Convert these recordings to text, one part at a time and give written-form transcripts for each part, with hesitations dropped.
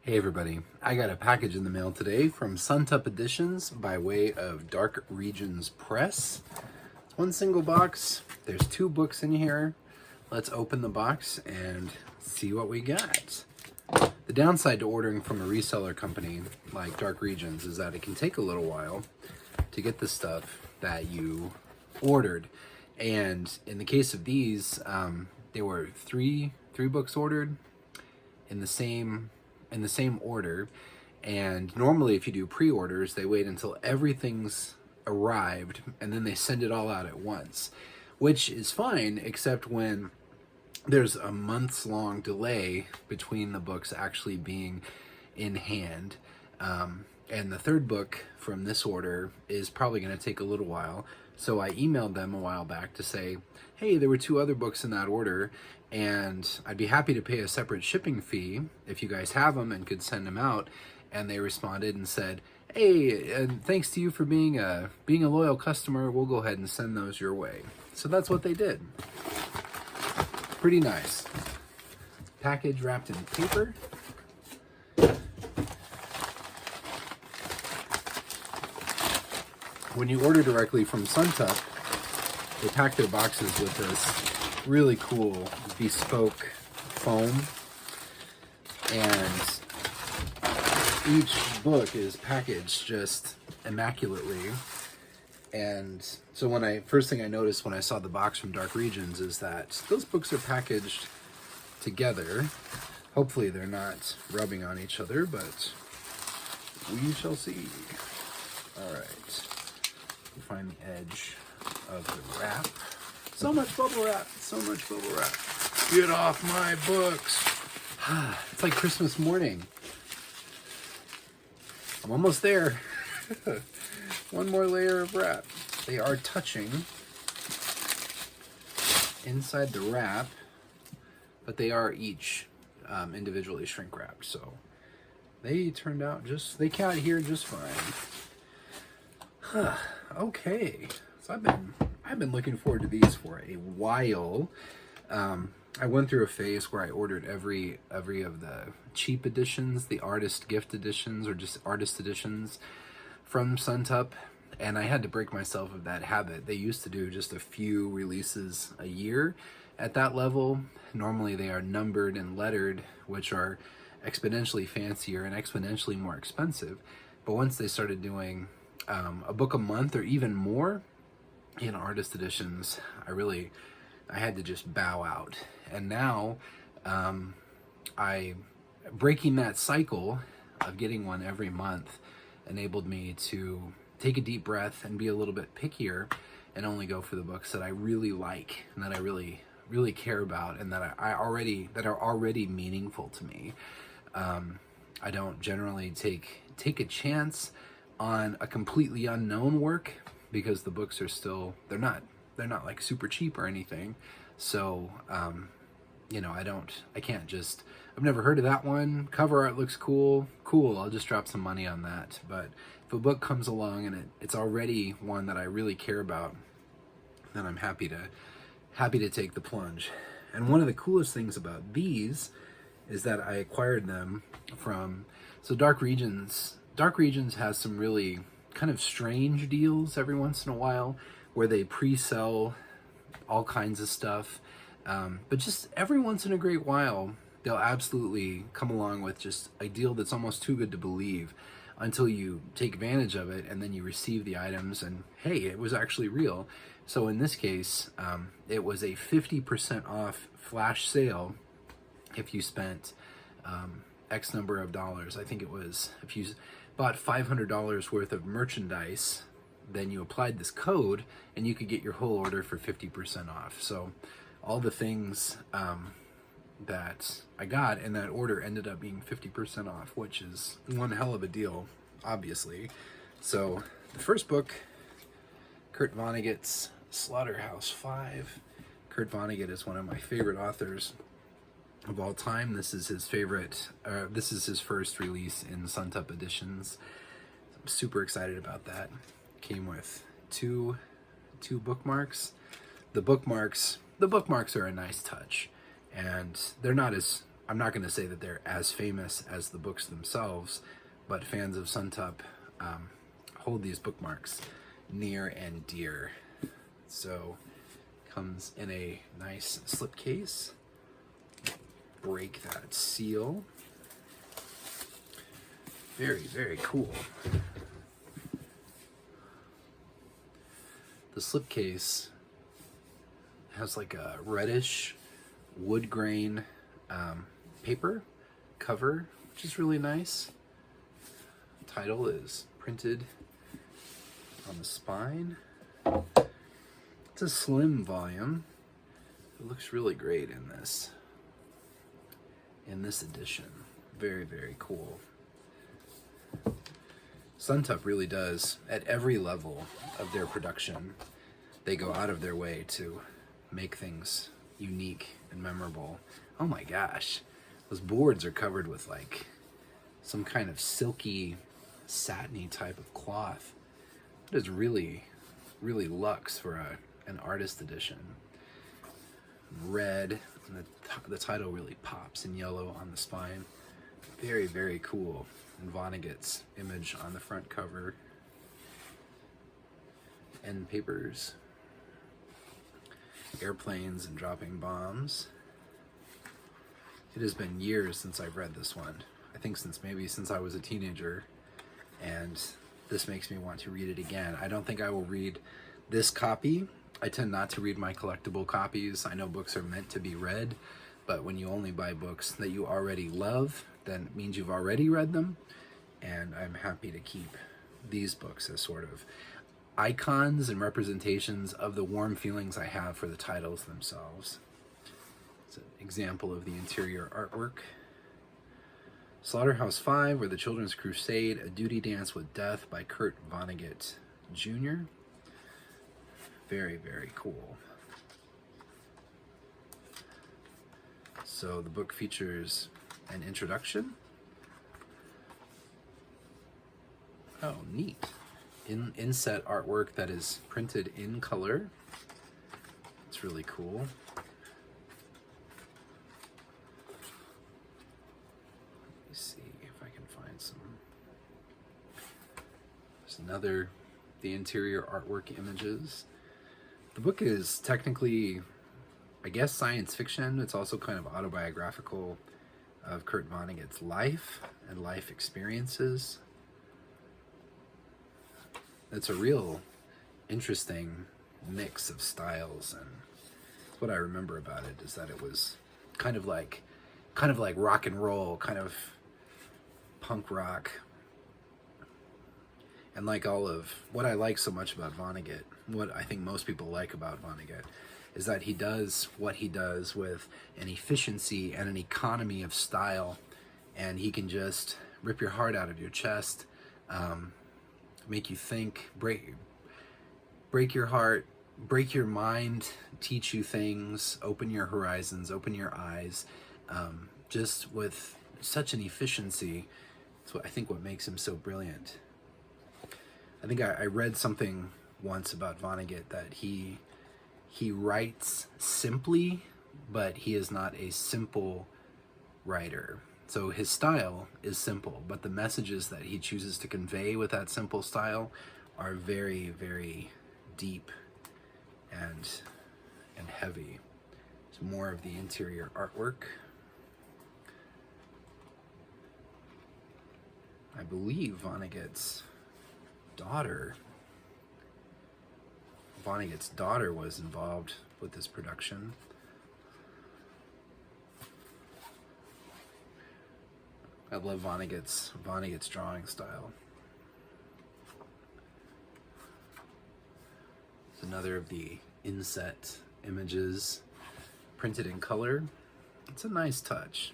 Hey everybody, I got a package in the mail today from Suntup Editions by way of Dark Regions Press. It's one single box. There's 2 books in here. Let's open the box and see what we got. The downside to ordering from a reseller company like Dark Regions is that it can take a little while to get the stuff that you ordered. And in the case of these, there were three books ordered in the same order. And normally if you do pre-orders, they wait until everything's arrived and then they send it all out at once, which is fine, except when there's a months long delay between the books actually being in hand. And the 3rd book from this order is probably going to take a little while. So I emailed them a while back to say, hey, there were 2 other books in that order, and I'd be happy to pay a separate shipping fee if you guys have them and could send them out. And they responded and said, hey, and thanks to you for being a loyal customer, we'll go ahead and send those your way. So that's what they did. Pretty nice. Package wrapped in paper. When you order directly from Suntup, they pack their boxes with this really cool bespoke foam, and each book is packaged just immaculately. And so first thing I noticed when I saw the box from Dark Regions is that those books are packaged together. Hopefully they're not rubbing on each other, but we shall see. All right. Find the edge of the wrap. So much bubble wrap, so much bubble wrap. Get off my books. It's like Christmas morning. I'm almost there. One more layer of wrap. They are touching inside the wrap, but they are each individually shrink wrapped. So they turned out they came out here just fine. Okay, so I've been looking forward to these for a while. I went through a phase where I ordered every of the cheap editions, the artist gift editions, or just artist editions from Suntup, and I had to break myself of that habit. They used to do just a few releases a year at that level. Normally they are numbered and lettered, which are exponentially fancier and exponentially more expensive. But once they started doing a book a month or even more in artist editions, I had to just bow out. And now breaking that cycle of getting one every month enabled me to take a deep breath and be a little bit pickier and only go for the books that I really like and that I really care about and that are already meaningful to me. I don't generally take a chance on a completely unknown work because the books are still, they're not like super cheap or anything. So, I've never heard of that one. Cover art looks cool. I'll just drop some money on that. But if a book comes along and it's already one that I really care about, then I'm happy to take the plunge. And one of the coolest things about these is that I acquired them from, Dark Regions has some really kind of strange deals every once in a while where they pre-sell all kinds of stuff. But just every once in a great while, they'll absolutely come along with just a deal that's almost too good to believe until you take advantage of it and then you receive the items and hey, it was actually real. So in this case, it was a 50% off flash sale if you spent X number of dollars. I think it was, if you bought $500 worth of merchandise, then you applied this code and you could get your whole order for 50% off. So all the things that I got in that order ended up being 50% off, which is one hell of a deal, obviously. So the first book, Kurt Vonnegut's Slaughterhouse-Five. Kurt Vonnegut is one of my favorite authors of all time. This is his first release in Suntup editions. I'm super excited about that. Came with two bookmarks. The bookmarks are a nice touch, and they're not as I'm not going to say that they're as famous as the books themselves, but fans of Suntup hold these bookmarks near and dear. So comes in a nice slipcase. Break that seal. Very, very cool. The slipcase has like a reddish wood grain paper cover, which is really nice. The title is printed on the spine. It's a slim volume. It looks really great in this edition. Very, very cool. Suntup really does, at every level of their production, they go out of their way to make things unique and memorable. Oh my gosh, those boards are covered with like some kind of silky, satiny type of cloth. It is really, really luxe for an artist edition. Red, and the title really pops in yellow on the spine. Very, very cool. And Vonnegut's image on the front cover. End papers. Airplanes and dropping bombs. It has been years since I've read this one. I think since I was a teenager, and this makes me want to read it again. I don't think I will read this copy. I tend not to read my collectible copies. I know books are meant to be read, but when you only buy books that you already love, then it means you've already read them. And I'm happy to keep these books as sort of icons and representations of the warm feelings I have for the titles themselves. It's an example of the interior artwork. Slaughterhouse-Five, or the Children's Crusade, A Duty Dance with Death by Kurt Vonnegut Jr. Very, very cool. So the book features an introduction. Oh, neat. Inset artwork that is printed in color. It's really cool. Let me see if I can find some. There's another, the interior artwork images. The book is technically, I guess, science fiction. It's also kind of autobiographical of Kurt Vonnegut's life and life experiences. It's a real interesting mix of styles, and what I remember about it is that it was kind of like rock and roll, kind of punk rock. And like all of what I like so much about Vonnegut, what I think most people like about Vonnegut, is that he does what he does with an efficiency and an economy of style, and he can just rip your heart out of your chest, make you think, break your heart, break your mind, teach you things, open your horizons, open your eyes, just with such an efficiency. It's what I think what makes him so brilliant. I think I read something once about Vonnegut that he writes simply, but he is not a simple writer. So his style is simple, but the messages that he chooses to convey with that simple style are very, very deep and heavy. It's more of the interior artwork. I believe Vonnegut's daughter was involved with this production. I love Vonnegut's drawing style. It's another of the inset images printed in color. It's a nice touch.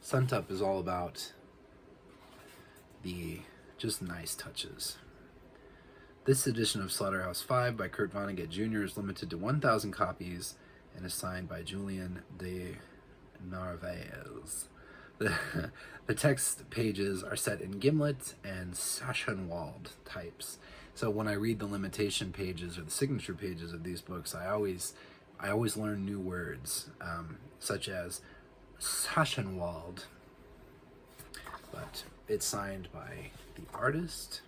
Suntup is all about the just nice touches. This edition of Slaughterhouse-Five by Kurt Vonnegut Jr. is limited to 1,000 copies and is signed by Julian de Narvaez. The text pages are set in Gimlet and Sachsenwald types. So when I read the limitation pages or the signature pages of these books, I always learn new words, such as Sachsenwald. But it's signed by the artist.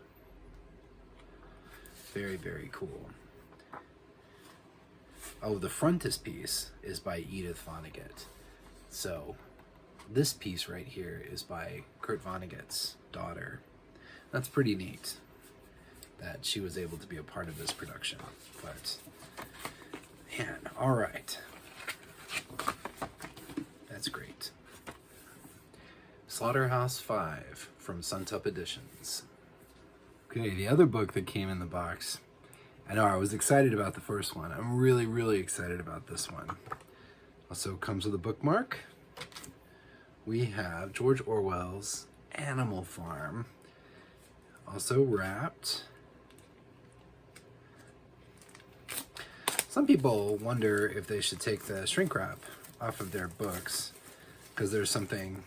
Very, very cool. Oh, the frontispiece is by Edith Vonnegut. So this piece right here is by Kurt Vonnegut's daughter. That's pretty neat that she was able to be a part of this production. But, man, all right. That's great. Slaughterhouse-Five from Suntup Editions. Okay, the other book that came in the box, I know I was excited about the first one. I'm really, really excited about this one. Also comes with a bookmark. We have George Orwell's Animal Farm. Also wrapped. Some people wonder if they should take the shrink wrap off of their books because there's something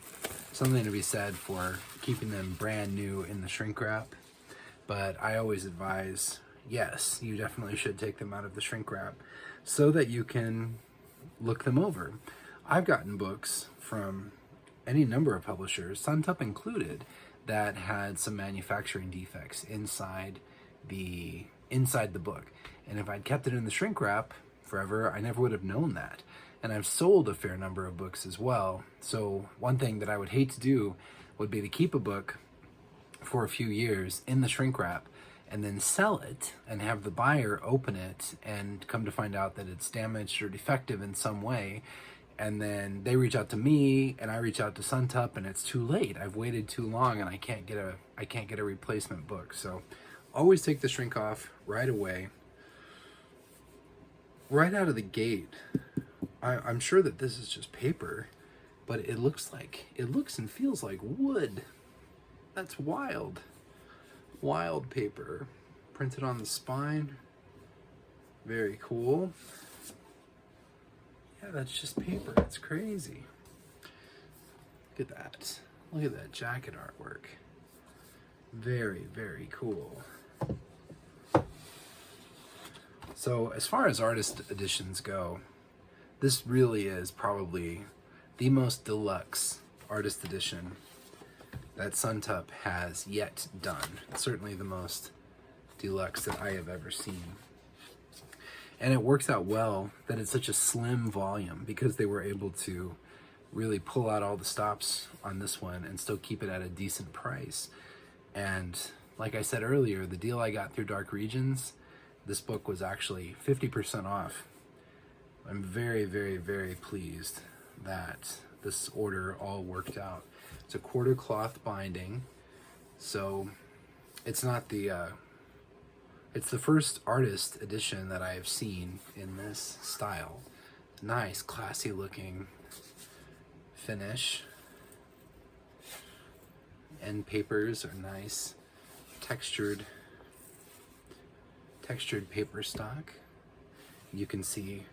to be said for keeping them brand new in the shrink wrap. But I always advise, yes, you definitely should take them out of the shrink wrap so that you can look them over. I've gotten books from any number of publishers, Suntup included, that had some manufacturing defects inside the book. And if I'd kept it in the shrink wrap forever, I never would have known that. And I've sold a fair number of books as well. So one thing that I would hate to do would be to keep a book for a few years in the shrink wrap and then sell it and have the buyer open it and come to find out that it's damaged or defective in some way. And then they reach out to me and I reach out to Suntup and it's too late. I've waited too long and I can't get a replacement book. So always take the shrink off right away. Right out of the gate. I'm sure that this is just paper, but it looks and feels like wood. That's wild. Wild paper. Printed on the spine. Very cool. Yeah, that's just paper. It's crazy. Look at that. Look at that jacket artwork. Very, very cool. So as far as artist editions go, this really is probably the most deluxe artist edition that Suntup has yet done. It's certainly the most deluxe that I have ever seen. And it works out well that it's such a slim volume because they were able to really pull out all the stops on this one and still keep it at a decent price. And like I said earlier, the deal I got through Dark Regions, this book was actually 50% off. I'm very, very, very pleased that this order all worked out. It's a quarter cloth binding, so it's not it's the first artist edition that I have seen in this style. Nice, classy looking finish. End papers are nice, textured paper stock. You can see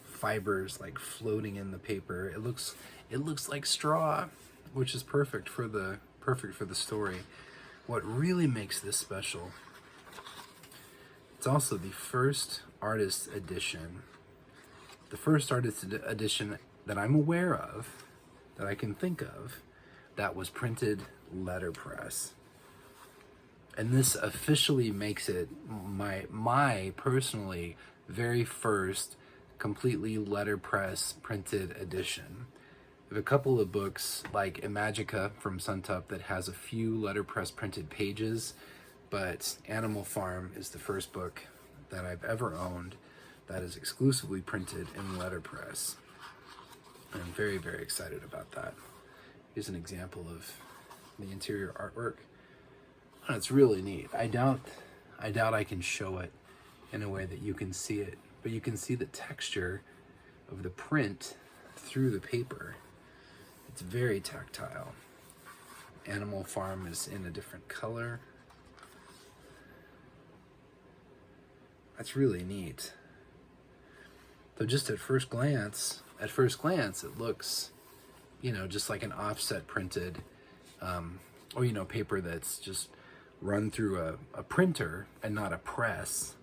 fibers like floating in the paper. It looks like straw, which is perfect for the story. What really makes this special, it's also the first artist edition that I'm aware of, that I can think of, that was printed letterpress. And this officially makes it my personally very first completely letterpress printed edition. I have a couple of books like Imagica from Suntup that has a few letterpress printed pages, but Animal Farm is the first book that I've ever owned that is exclusively printed in letterpress. And I'm very, very excited about that. Here's an example of the interior artwork. And it's really neat. I doubt I can show it in a way that you can see it, but you can see the texture of the print through the paper. It's very tactile. Animal Farm is in a different color. That's really neat. So just at first glance, it looks, just like an offset printed, or paper that's just run through a printer and not a press.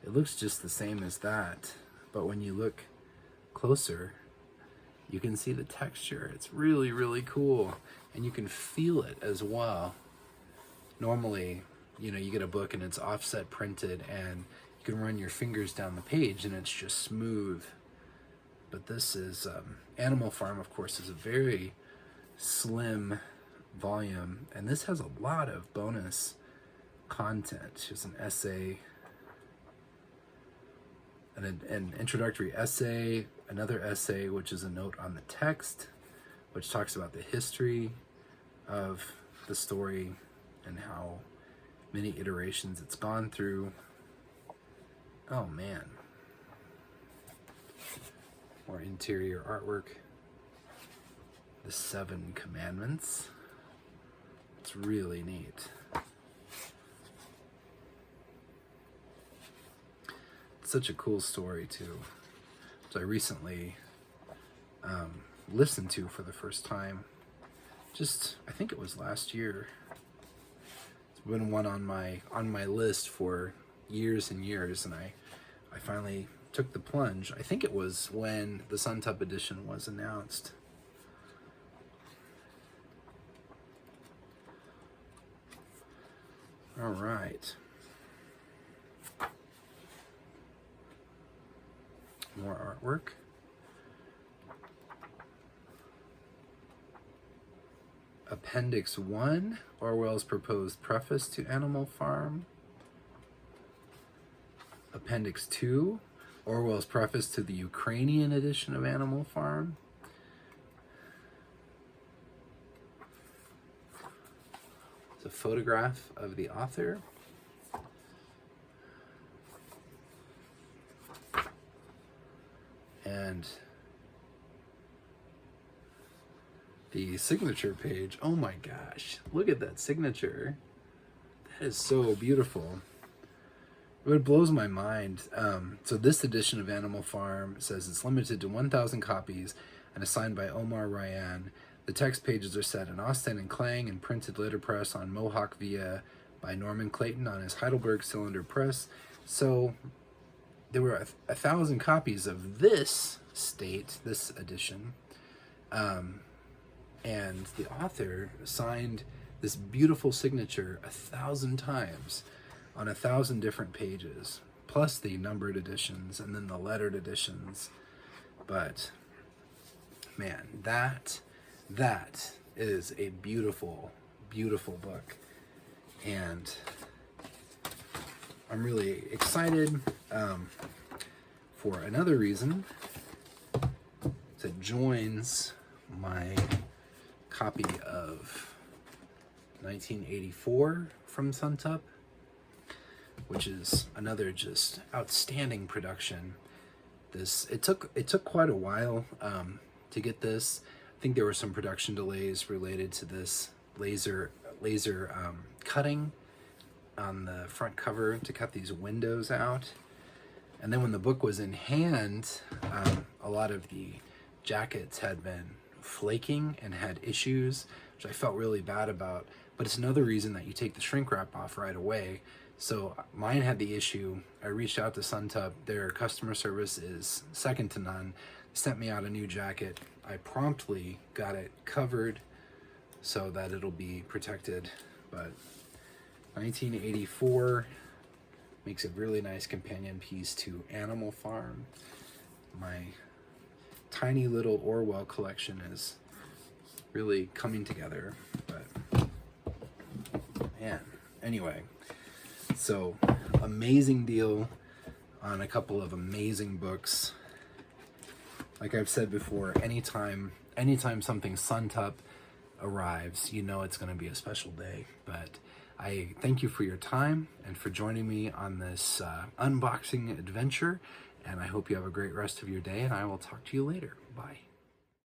It looks just the same as that, but when you look closer, You can see the texture. It's really, really cool. And you can feel it as well. Normally, you know, you get a book and it's offset printed and you can run your fingers down the page and it's just smooth. But this is, Animal Farm, of course, is a very slim volume. And this has a lot of bonus content. There's an essay, an introductory essay, another essay, which is a note on the text, which talks about the history of the story and how many iterations it's gone through. Oh man. More interior artwork. The 7 Commandments. It's really neat. It's such a cool story too. So I recently listened to for the first time. Just, I think it was last year. It's been one on my list for years and years, and I finally took the plunge. I think it was when the Suntup edition was announced. All right. More artwork. Appendix 1, Orwell's proposed preface to Animal Farm. Appendix 2, Orwell's preface to the Ukrainian edition of Animal Farm. It's a photograph of the author. And the signature page, oh my gosh, look at that signature. That is so beautiful. It blows my mind. So this edition of Animal Farm says it's limited to 1,000 copies and is signed by Omar Ryan. The text pages are set in Austin and Clang and printed letterpress on Mohawk Via by Norman Clayton on his Heidelberg cylinder press. So there were 1,000 copies of this this edition. And the author signed this beautiful signature 1,000 times on 1,000 different pages, plus the numbered editions and then the lettered editions. But man, that is a beautiful, beautiful book. And I'm really excited for another reason. It joins my copy of 1984 from Suntup, which is another just outstanding production. It took quite a while to get this. I think there were some production delays related to this laser cutting on the front cover to cut these windows out. And then when the book was in hand, a lot of the jackets had been flaking and had issues, which I felt really bad about. But it's another reason that you take the shrink wrap off right away. So mine had the issue. I reached out to Suntup. Their customer service is second to none. They sent me out a new jacket. I promptly got it covered so that it'll be protected. But 1984 makes a really nice companion piece to Animal Farm. My tiny little Orwell collection is really coming together. But man, anyway, so amazing deal on a couple of amazing books. Like I've said before, anytime something Suntup arrives, you know it's going to be a special day. But I thank you for your time and for joining me on this unboxing adventure. And I hope you have a great rest of your day, and I will talk to you later. Bye.